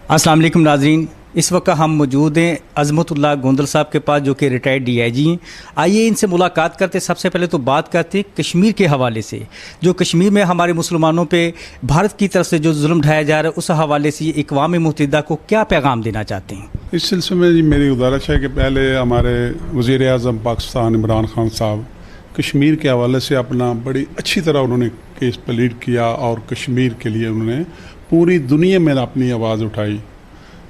अस्सलाम वालेकुम नाजरीन, इस वक्त हम मौजूद हैं अज़मतुल्लाह गोंदल साहब के पास जो कि रिटायर्ड DIG हैं। आइए इनसे मुलाकात करते। सबसे पहले तो बात करते हैं कश्मीर के हवाले से, जो कश्मीर में हमारे मुसलमानों पे भारत की तरफ से जो जुल्म ढाया जा रहा है, उस हवाले से अक़वाम मुत्तहिदा को क्या पैगाम देना चाहते हैं? इस सिलसिले में मेरी गुजारिश है कि पहले हमारे वज़ीर आज़म पाकिस्तान इमरान खान साहब कश्मीर के हवाले से अपना बड़ी अच्छी तरह उन्होंने केस पर लीड किया और कश्मीर के लिए उन्होंने पूरी दुनिया में अपनी आवाज़ उठाई।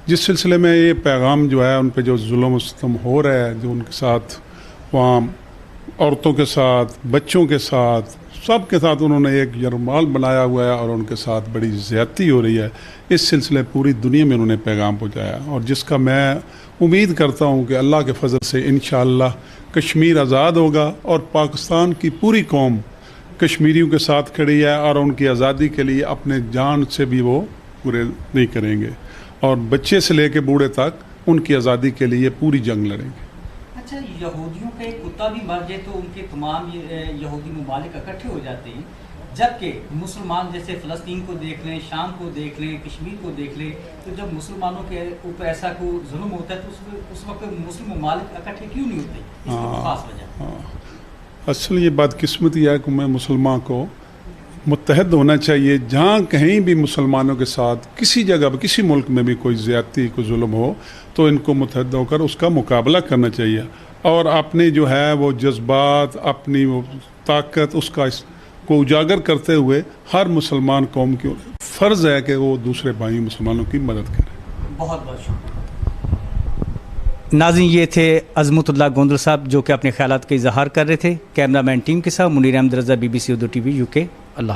जिस सिलसिले में ये पैगाम जो है उन पे जो जुल्म सितम हो रहा है, जो उनके साथ वहाँ औरतों के साथ, बच्चों के साथ, सब के साथ उन्होंने एक यरमाल बनाया हुआ है और उनके साथ बड़ी ज़्यादती हो रही है। इस सिलसिले पूरी दुनिया में उन्होंने पैगाम पहुँचाया और जिसका मैं उम्मीद करता हूँ कि अल्लाह के फजल से इंशाअल्लाह कश्मीर आज़ाद होगा और पाकिस्तान की पूरी कौम कश्मीरियों के साथ खड़ी है और उनकी आज़ादी के लिए अपने जान से भी वो पूरे नहीं करेंगे और बच्चे से लेकर बूढ़े तक उनकी आज़ादी के लिए पूरी जंग लड़ेंगे। अच्छा, यहूदियों का एक कुत्ता भी मर जाए तो उनके तमाम यहूदी ममालिक इकट्ठे हो जाते हैं, जबकि मुसलमान जैसे फ़लस्तीन को देख लें, शाम को देख लें, कश्मीर को देख लें, तो जब मुसलमानों के ऊपर ऐसा कोई जुल्म होता है तो उस वक्त मुस्लिम ममालिक इकट्ठे क्यों नहीं होते? इसकी खास वजह असल ये बात किस्मती है कि मैं मुसलमान को मुत्तहद होना चाहिए। जहाँ कहीं भी मुसलमानों के साथ किसी जगह पर किसी मुल्क में भी कोई ज़्यादती कोई जुल्म हो तो इनको मुत्तहद होकर उसका मुकाबला करना चाहिए और अपने जो है वो जज्बात, अपनी वो ताकत उसका को उजागर करते हुए हर मुसलमान कौम की फ़र्ज़ है कि वो दूसरे भाई मुसलमानों की मदद करें। बहुत बहुत शुक्रिया। नाज़रीन, ये थे अज़मतुल्लाह गोंदल साहब जो कि अपने ख्यालात का इजहार कर रहे थे। कैमरामैन टीम के साथ मुनीर अहमद रज़ा, BBC उर्दू TV UK। अल्लाह।